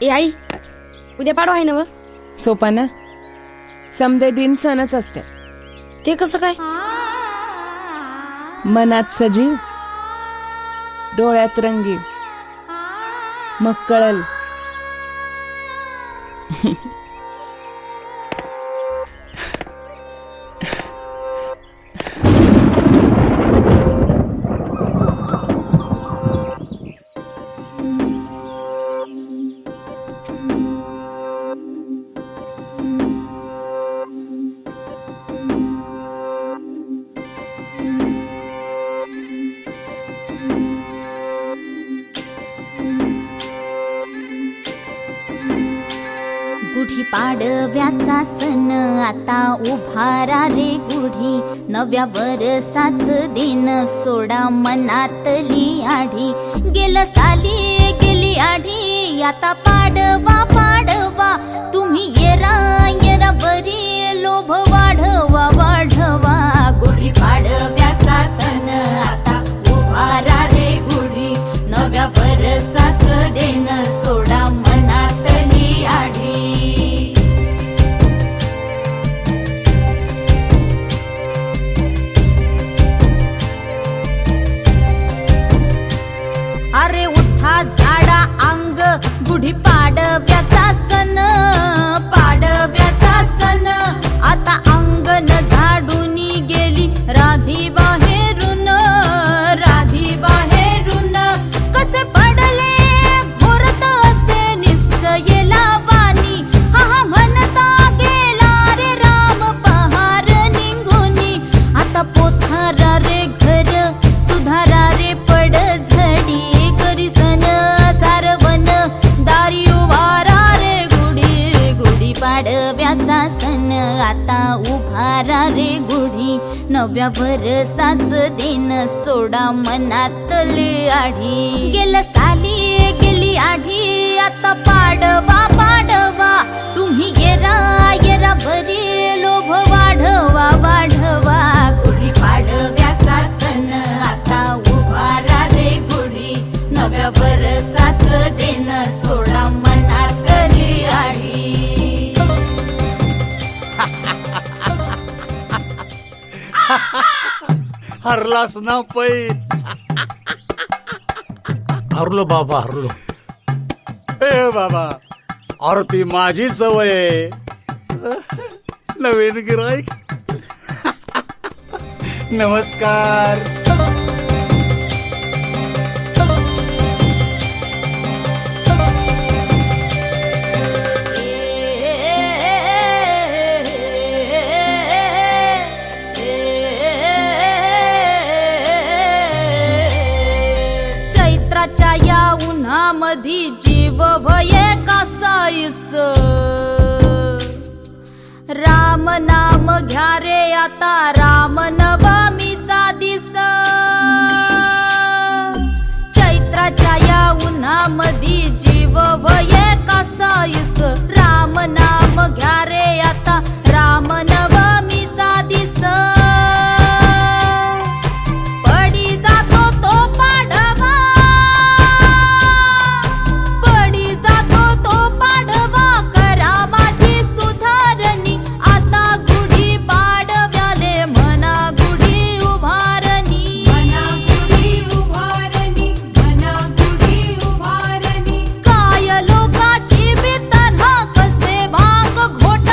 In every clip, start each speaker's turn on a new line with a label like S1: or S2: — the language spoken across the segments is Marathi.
S1: ए आई, उद्या पाडवा आहे ना व?
S2: सोपाना समदे दिन सणच असते.
S1: ते कसं काय?
S2: मनात सजीव, डोळ्यात रंगीव, मग कळल.
S3: गुढी पाडव्याचा सण आता उभारा रे गुढी, नव्या वर्षाच दिन सोडा मनातली आढी. गेलं साली गेली आढी, आता पाडवा पाडवा, तुम्ही येरा येरा बरी, लोभ वाढवा वाढवा. गुढी पाडव्याचा सण आता उभारा रे गुढी, नव्या वर्षाच दिन सोडा मनातली आढी. अरे उठा झाडा अंग, गुढी पाडव्याचा सण, पाडव्याचा सण. आता अंगण झाडून गेली राधी बाहेरून, राधी बाहेरून. कसे पडले घोरत असे निसयेला वाणी, हा हा म्हणता गेला रे राम पहार निघूनी. आता पोथारा रे घर सुधारा रे पड झडी, करी सन सारवन दारी उभारा रे गुढी. गुढी पाडव्याचा सण आता उभारा रे गुढी, नव्या वर्षाच दिन सोडा मनातली आढी. गेलं साली गेली आढी, आता पाडवा पाडवा, तुम्ही येरा येरा बरी, लोभ वाढवा वाढवा. गुढी पाडव्याचा सण आता उभारा रे गुढी, नव्या वर्षाच दिन सोडा मनातली आढी.
S4: हरलास ना पै.
S5: हरलो बाबा हरलो.
S4: ए बाबा, अरे ती माझी सवय आहे. नवीन गिराईक. नमस्कार.
S3: चैत्राच्या या उन्हामधी जीव भये कासाईस, राम नाम घ्या रे आता राम नवमीचा दिस. चैत्राच्या या उन्हामधी जीव भये कासाईस, राम नाम घ्या रे आता राम नवमीचा दिस. पडी जातो तो पाडवा, पडी जातो तो पाडवा, करा माझी सुधारणी. आता गुढी पाडव्याले म्हणा गुढी उभारणी, म्हणा गुढी उभारणी, म्हणा गुढी उभारणी. काय लोकाची बितरहा, कसे भांग घोट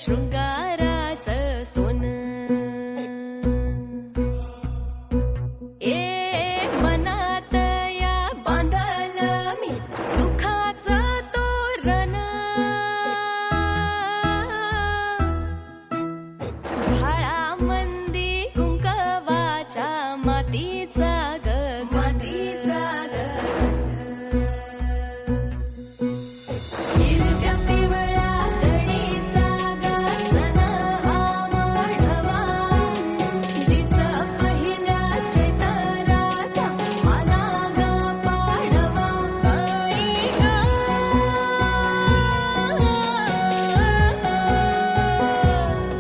S3: शृंगाराचं सोन ए मनात या बांधलं मी सुखाचं तोरण भाळामंदी कुंकवाच्या मातीचा गंध हिरव्या पिवळ्या कडीचा गंजन हा माढवा दिस पहिल्या चेतराचा मला ग पाडवा आई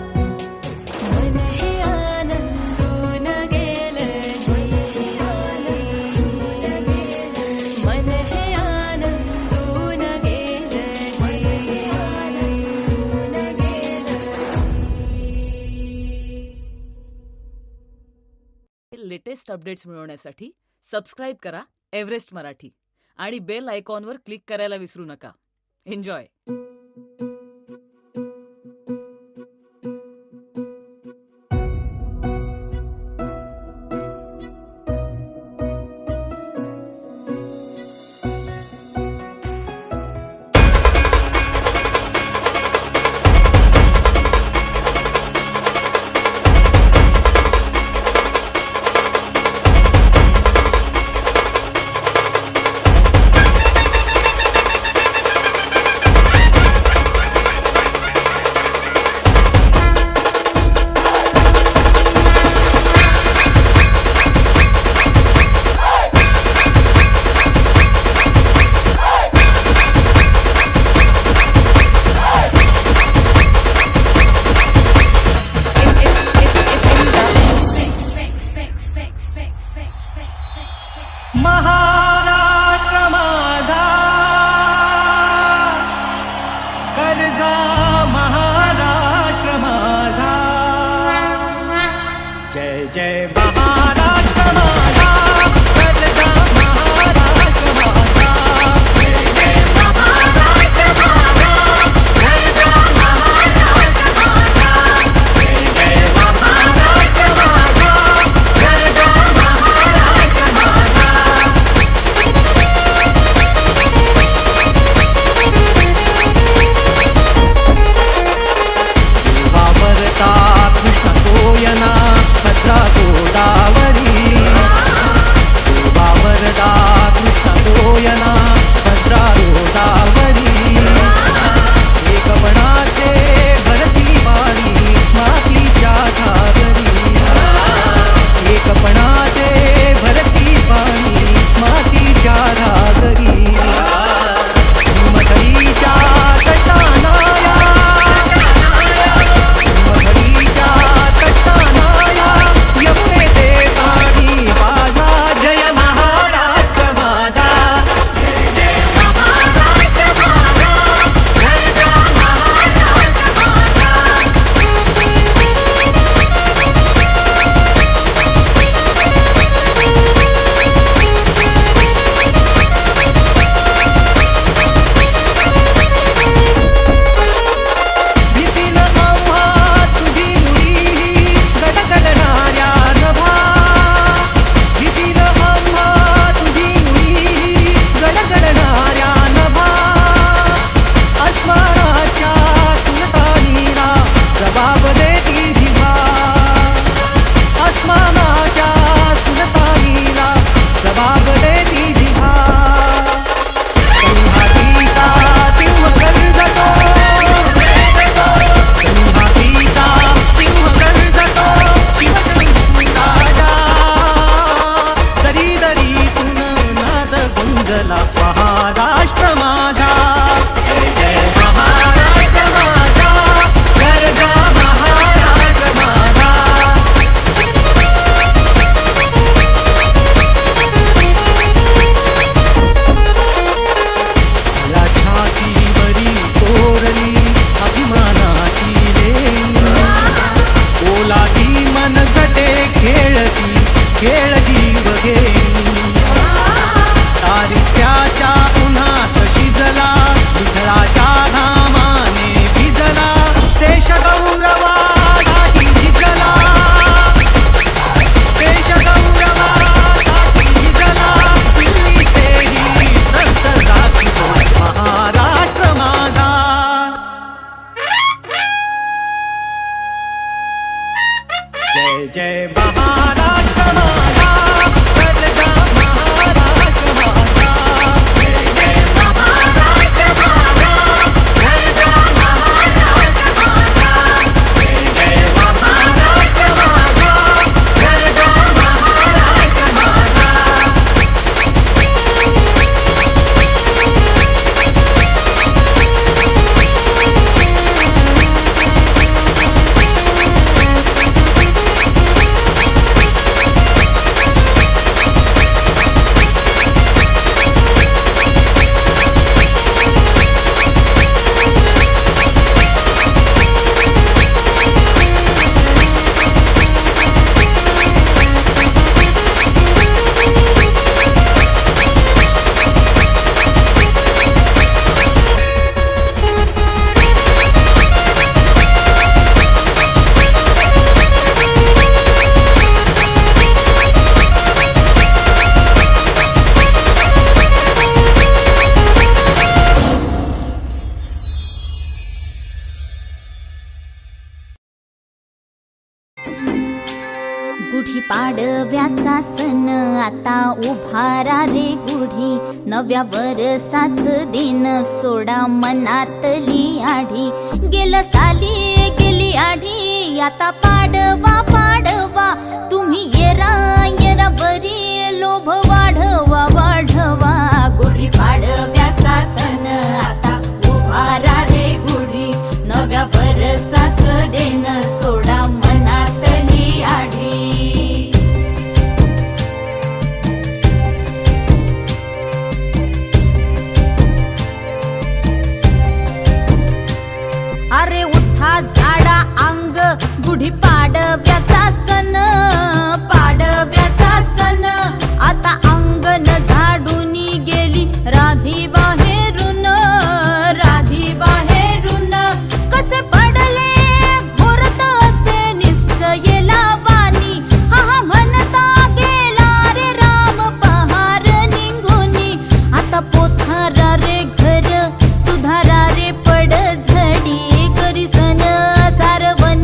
S3: मन हे आनंदून गेलं जय हे आनंदून गेलं मन हे आनंदून गेलं जय हे आनंदून गेलं
S6: लेटेस्ट अपडेट्स मिळवण्यासाठी सबस्क्राईब करा एव्हरेस्ट मराठी आणि बेल आयकॉनवर क्लिक करायला विसरू नका. एन्जॉय.
S7: जय जय महाराष्ट्र माझा, सर्जा महाराष्ट्र माझा, जय जय महाराष्ट्र माझा, सर्जा महाराष्ट्र माझा, जय जय महाराष्ट्र माझा, सर्जा महाराष्ट्र माझा.
S8: गुढीपाडव्याचा सण आता उभारा रे गुढी, नव्या वर्षाच दिन सोडा मनातली आढी. गेलं साली गेली आढी, आता पाडवा पाडवा, तुम्ही येरा येरा बरी, लोभ वाढवा वाढवा. गुढीपाडव्याचा सण आता उभारा रे गुढी, नव्या वर्षाच दिन सोडा मनातली आढी. अरे उठा झाडा अंग, गुढी पाडव्याचा सण, पाडव्याचा सण आता अंगण झाडून गेली राधी बाहेरून, राधी बाहेरून. कसे पडले घोरत असे निसयेला वाणी, हा हा म्हणता गेला रे राम पहार निघूनी. आता पोथारा रे घर सुधारा रे पड झडी, करी सन सारवन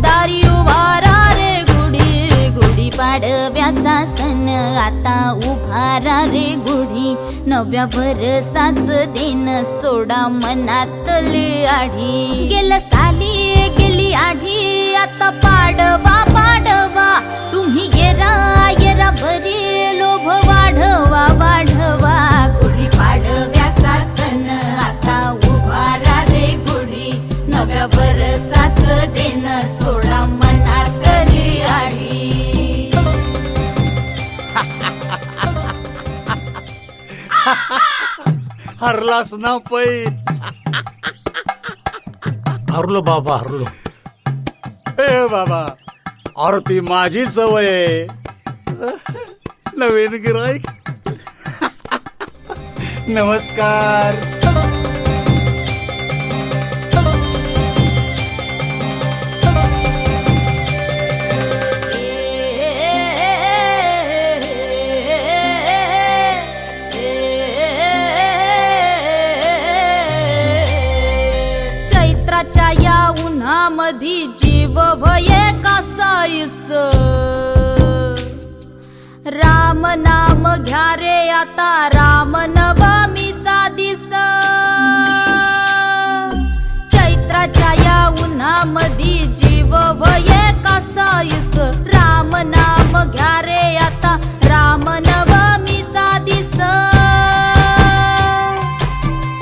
S8: दारी उभारा रे गुढी. गुढी पाडव्याचा सण आता उभारा रे गुढी, नव्या वर्षाच दिन सोडा मनातली आढी. गेलं साली गेली आढी, आता पाडवा पाडवा, तुम्ही येरा येरा बरी, लोभ वाढवा वाढवा. गुढी पाडव्याचा सण आता उभारा रे गुढी, नव्या वर्षाच दिन सोडा मनातली आढी.
S4: हरलास ना पै.
S5: हरलो बाबा हरलो.
S4: ए बाबा, अरे ती माझी सवय आहे. नवीन गिराईक. नमस्कार.
S8: चैत्राच्या या उन्हामधी जीव भये कासाईस, राम नाम घ्या रे आता राम नवमीचा दिस. चैत्राच्या या उन्हामधी जीव भये कासाईस, राम नाम घ्या रे आता राम नवमीचा दिस.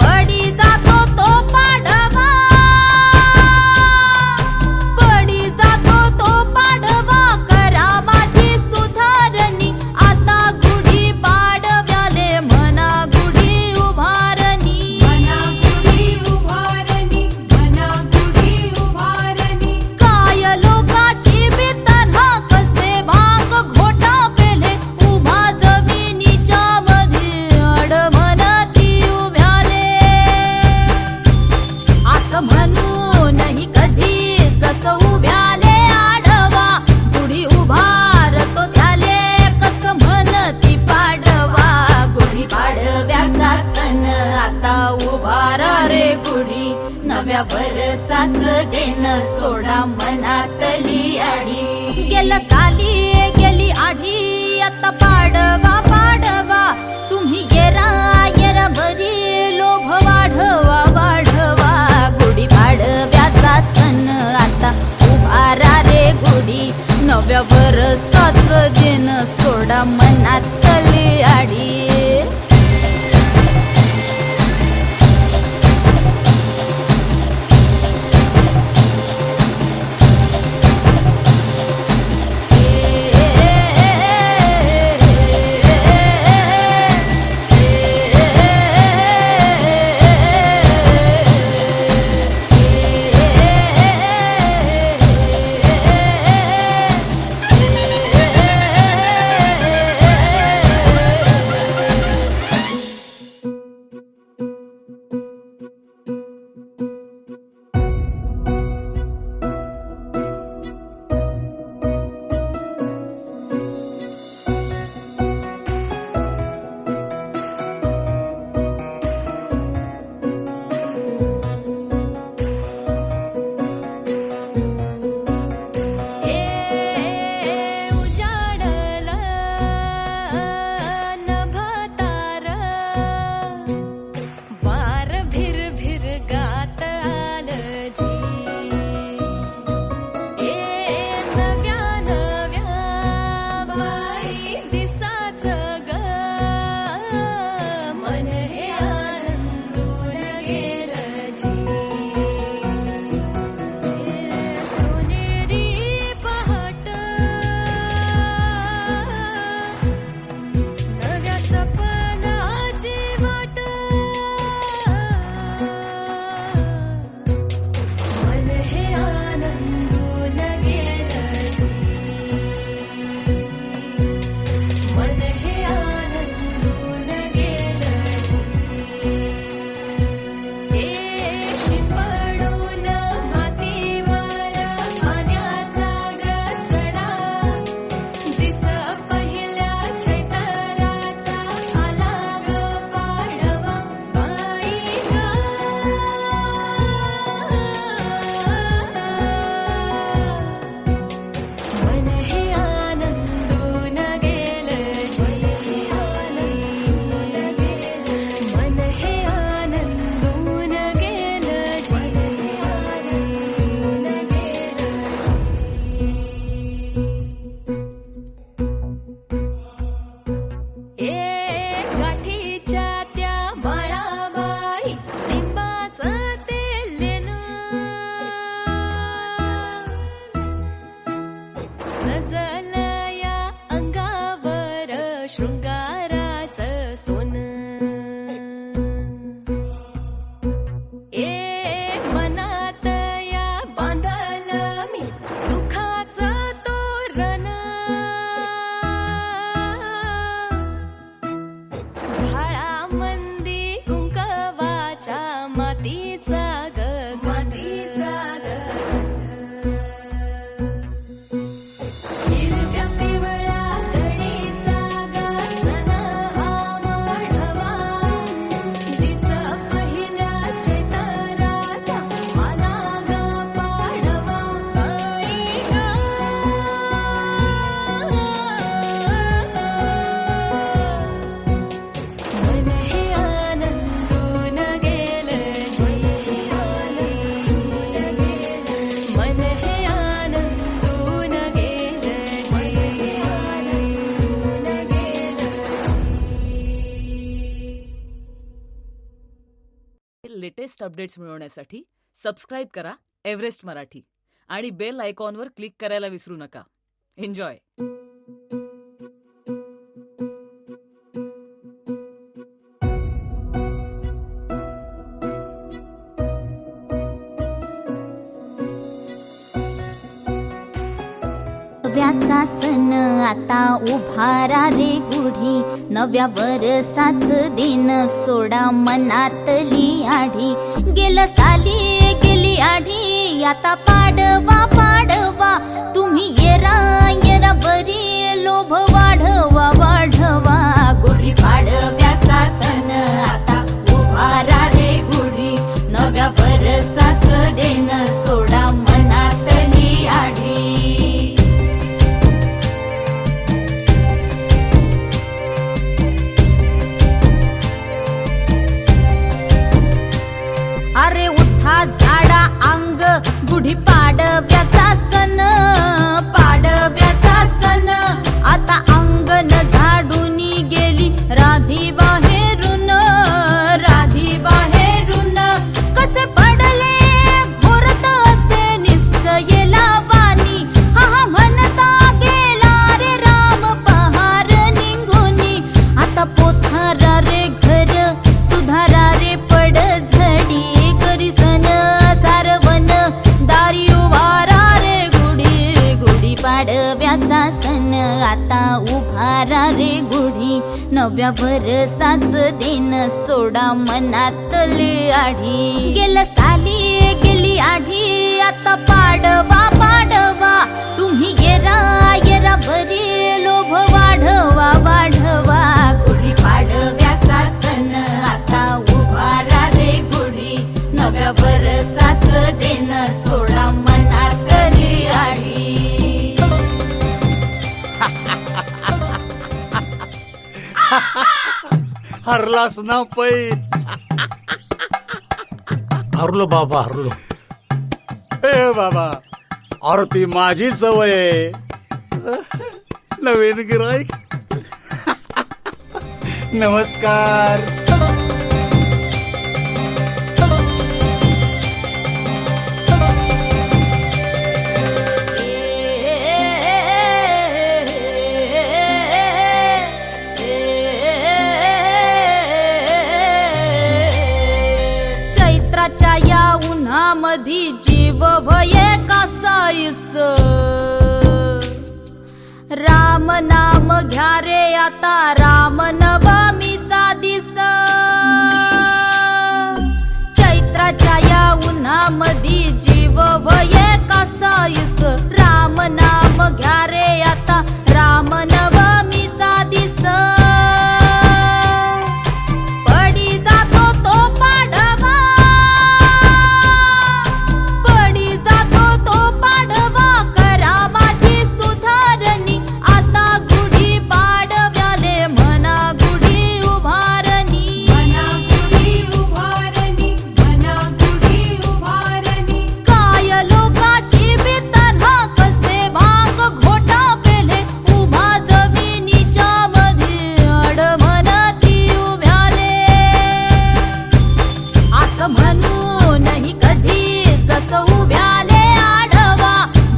S8: पडी जातो तो पाडवा, पडी जातो तो पाडवा, करा माझी सुधारणी. आता गुढी पाडव्याले म्हणा गुढी उभारणी, म्हणा गुढी उभारणी, म्हणा गुढी उभारणी. काय लोकाची बितना, कसे भाग घोटा पेले, उभा जमिनीच्या मध्ये अडमनती उभ्याले. असं म्हणूनही कधी जसं उभ्याले आडवा, गुढी उभारतो त्याले कसं म्हणती पाडवा. गुढी पाडव्याचा सण आता उभारा रे गुढी, नव्या वर्षाच दिन सोडा मनातली आढी. गेलं साली गेली आढी आता पाडवा पाडवा तुम्ही येरा येरा बरी लोभ वाढवा वाढवा गुढी पाडव्याचा सण आता उभारा रे गुढी नव्या वर्षाचं दिन सोडा मनातली आडी
S6: लेटेस्ट अपडेट्स मिळवण्यासाठी सबस्क्राईब करा एव्हरेस्ट मराठी आणि बेल आयकॉनवर क्लिक करायला विसरू नका. एन्जॉय.
S8: नव्याचा सण आता उभारा रे गुढी नव्या वर्षाच दिन सोडा मनातली आढी गेलं साली गेली आढी आता पाडवा पाडवा तुम्ही येरा येरा बरी लोभ वाढवा वाढवा गुढी पाडव्याचा सण आता उभारा रे गुढी नव्या वर्षाच दिन सोडा मनातली आढी. पाडव्याचा सण आता अंगण झाडून गेली राधी बाहेरून कसे पडले घोरत असे निश्चयेला वाणी हा म्हणता गेला रे राम पहार निघूनी आता पोथारा रे घर सुधारा रे पड झडी करी सन सारवन दारी उभारा रे गुढी पाडव्याचा सण आता उभारा रे गुढी नव्या वर्षाच दिन सोडा मनातली आढी गेलं साली गेली आढी आता पाडवा तुम्ही येरा बरी लोभ वाढवा गुढी पाडव्याचा सण आता उभारा रे गुढी नव्या वर्षाच दिन सोडा मनातली आढी
S4: हरलास ना पै
S5: हरलो बाबा हरलो.
S4: ए बाबा अरे ती माझी सवय आहे. नवीन गिराईक नमस्कार.
S8: चैत्राच्या या उन्हामधी जीव भये कासाईस राम नाम घ्या रे आता राम नवमीचा दिस चैत्राच्या या उन्हामधी जीव भये कासाईस राम नाम घ्या रे आता राम नवमीचा दिस पडी जातो तो पाडवा करा माझी सुधारणी आता गुढी पाडव्याले म्हणा गुढी उभारणी काय लोकाची बितना कसे भाग घोटा पेले उभा जमिनीच्या मध्ये अडमनती उभ्याले असं म्हणूनही कधी जसं उभ्याले आडवा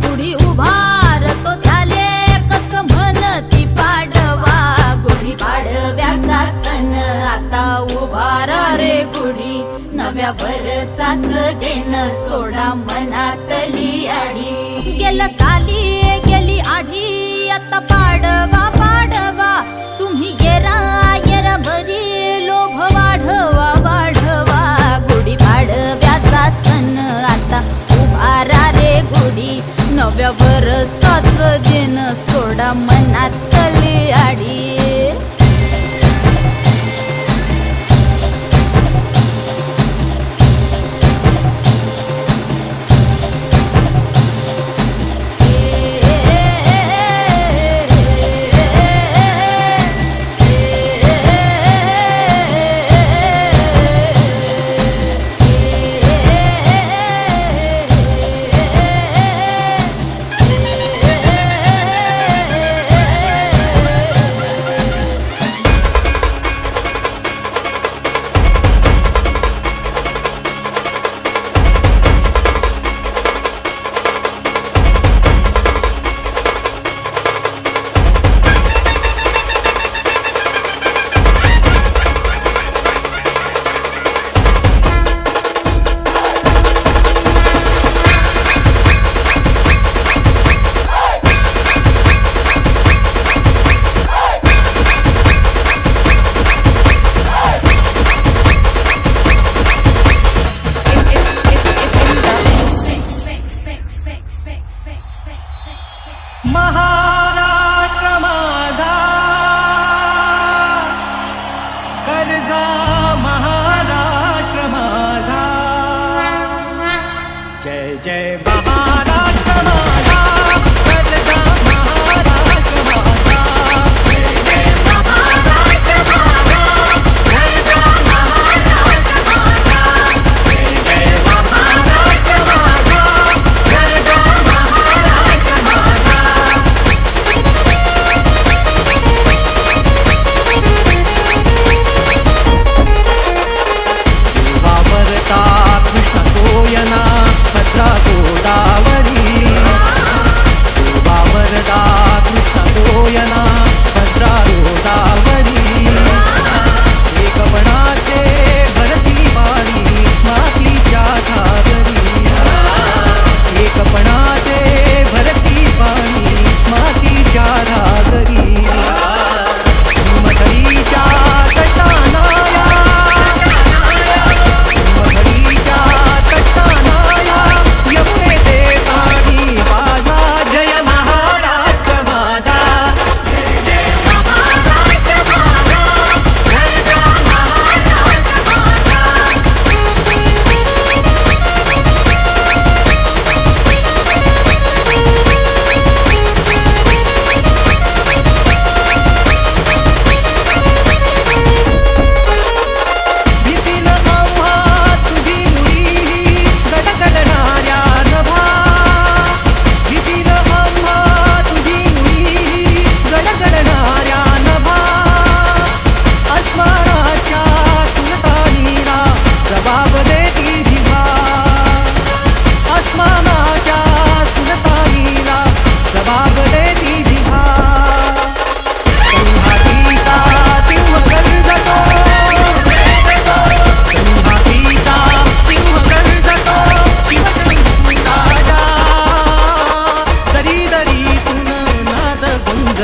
S8: गुढी उभारतो त्याले कसं म्हणती पाडवा गुढी पाडव्याचा सण आता उभारा रे गुढी नव्या वर्षाच दिन सोडा मनातली आढी गेलं साली गेली आढी आता पाडवा तुम्ही येरा बरी लोभ वाढवा गुढी पाडव्याचा सण आता उभारा रे गुढी नव्या वर्षाच दिन सोडा मनातली आढी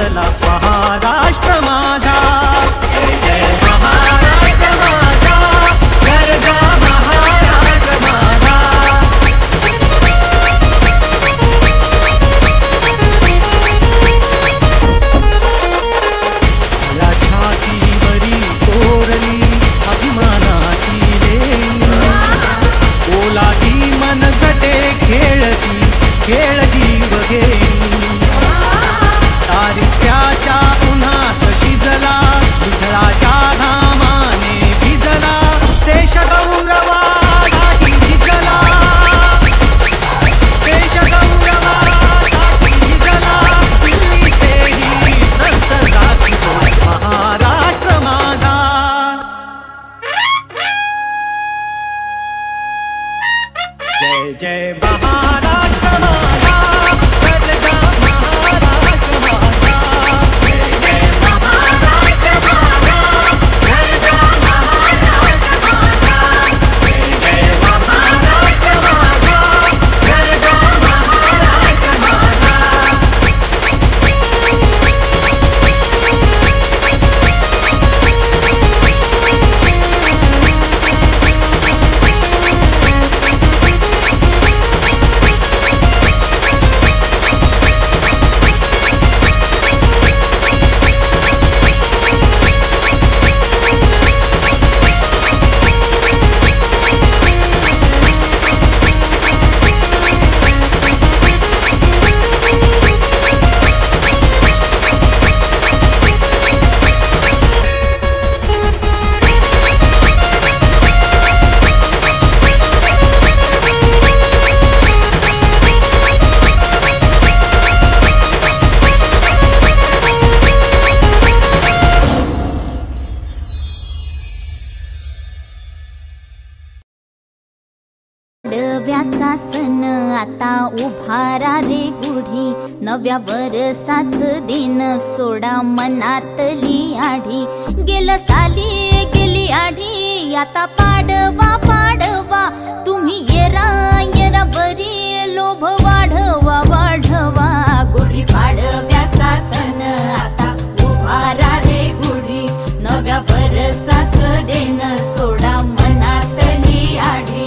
S7: गरजला महाराष्ट्र माझा. जय जय महाराष्ट्र माझा, गरजा महाराष्ट्र माझा. या छातीवरी कोरली अभिमानाची लेणी, ओलाती मन झटे खेळती खेळ जीव घेणी. तारित्याच्या उन्हात शिजला विठ्ठलाच्या नामाने भिजला, देश गौरवासाठी भिजला, देश गौरवासाठी भिजला. दिल्लीचेही संत दाखलो महाराष्ट्र माझा. जय जय महाराष्ट्र माझा, गरजा महाराष्ट्र माझा. जय जय महाराष्ट्र माझा, गरजा महाराष्ट्र माझा. जय जय महाराष्ट्र माझा, गरजा महाराष्ट्र माझा.
S8: पाडव्याचा सण आता उभारा रे गुढी, नव्या वर्षाच दिन सोडा मनातली आढी. गेलं साली गेली आढी, आता पाडवा पाडवा, तुम्ही येरा येरा बरी, लोभ वाढवा वाढवा. गुढी पाडव्याचा सण आता उभारा रे गुढी, नव्या वर्षाच दिन सोडा मनातली आढी.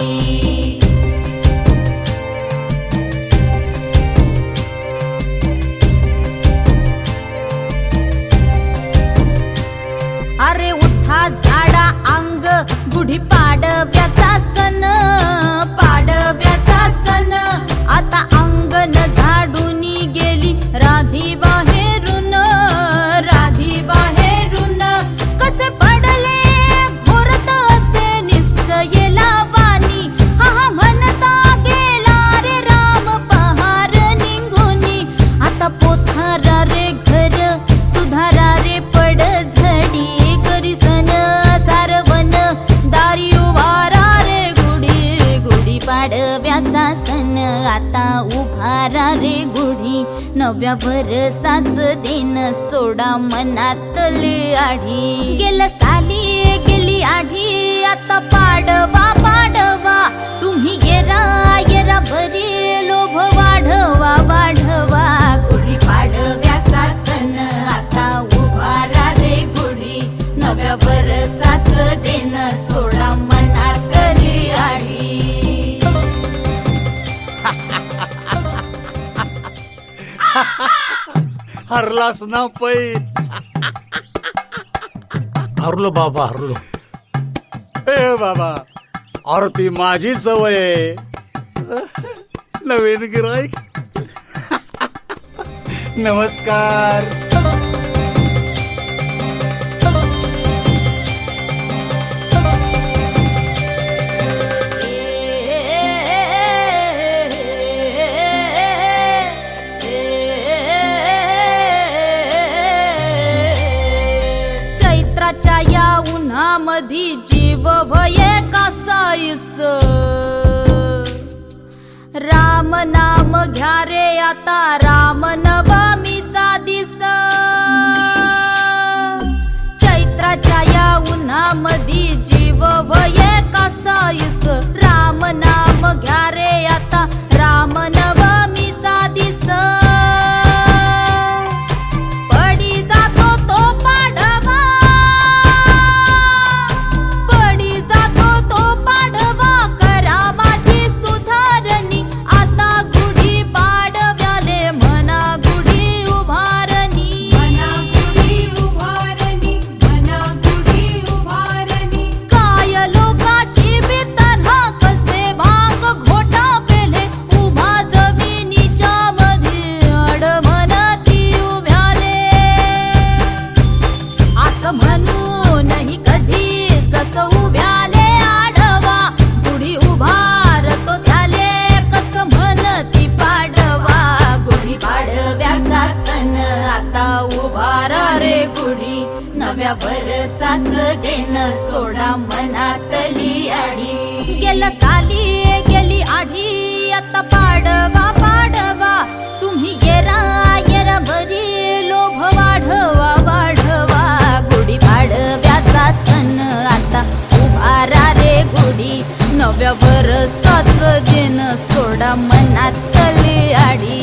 S8: अरे उठा झाडा अंग, गुढी पाडव्याचा सण, पाडव्याचा सण. आता अंगण झाडून गेली राधी बाहेरून, राधी बाहेरून. कसे पडले घोरत असे निसयेला वाणी, हा हा म्हणता गेला रे राम पहार निघूनी. आता पोथारा रे घर सुधारा रे पड झडी, करी सन सारवन दारी उभारा रे गुढी. गुढी पाडव्याचा सण आता उभारा रे गुढी, नव्या वर्षाच दिन सोडा मनातली आढी. गेलं साली गेली आढी, आता पाडवा पाडवा, तुम्ही येरा येरा बरी, लोभ वाढवा वाढवा. गुढी पाडव्याचा सण आता उभारा रे गुढी, नव्या वर्षाच दिन सोडा मनातली आढी.
S4: हरलास ना पै.
S5: हरलो बाबा हरलो.
S4: ए बाबा, आरती माझी सवय आहे. नवीन गिराईक. नमस्कार.
S8: चैत्राच्या या उन्हामधी जीव भये कासाईस, राम नाम घ्या रे आता राम नवमीचा दिस. चैत्राच्या या उन्हामधी जीव भये कासाईस, राम नाम घ्या रे आता राम नवमीचा दिस. पड नव्या वरसाच देन सोडा मनातली आडी गेला साली गेली आढी आता पाडवा पाडवा तुम्ही येरा येरा बरी लोभ वाढवा वाढवा गुढी पाडव्याचा सण आता उभारा रे गुढी नव्या वरसाच देन सोडा मनातली आडी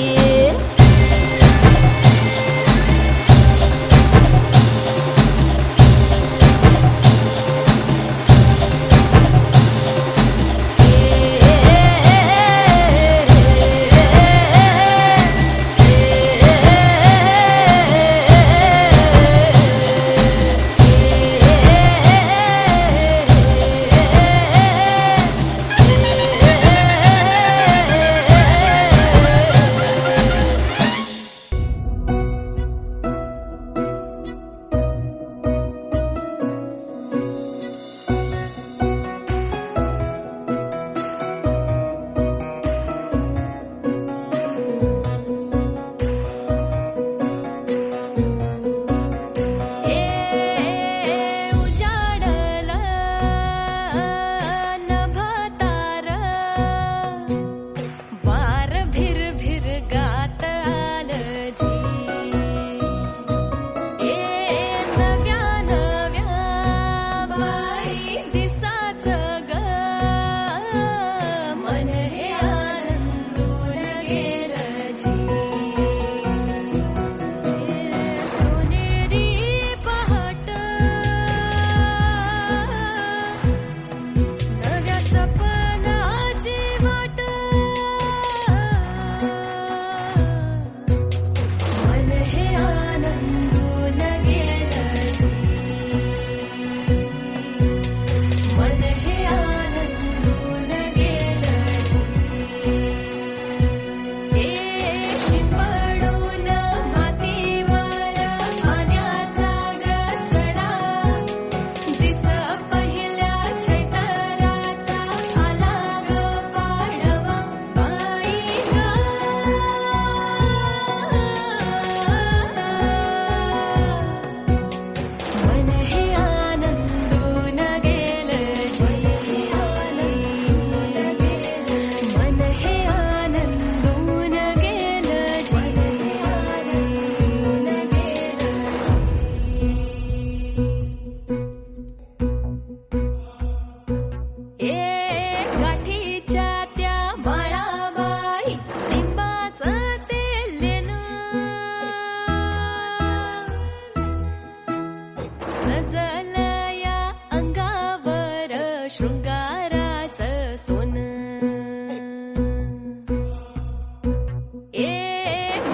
S3: शृंगाराचं सोन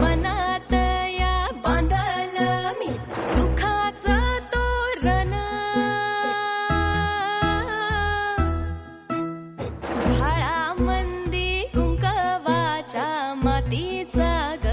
S3: मनात या बांधलं मी सुखाचं तोरण भाळा मंदी कुंकवाच्या मातीचा ग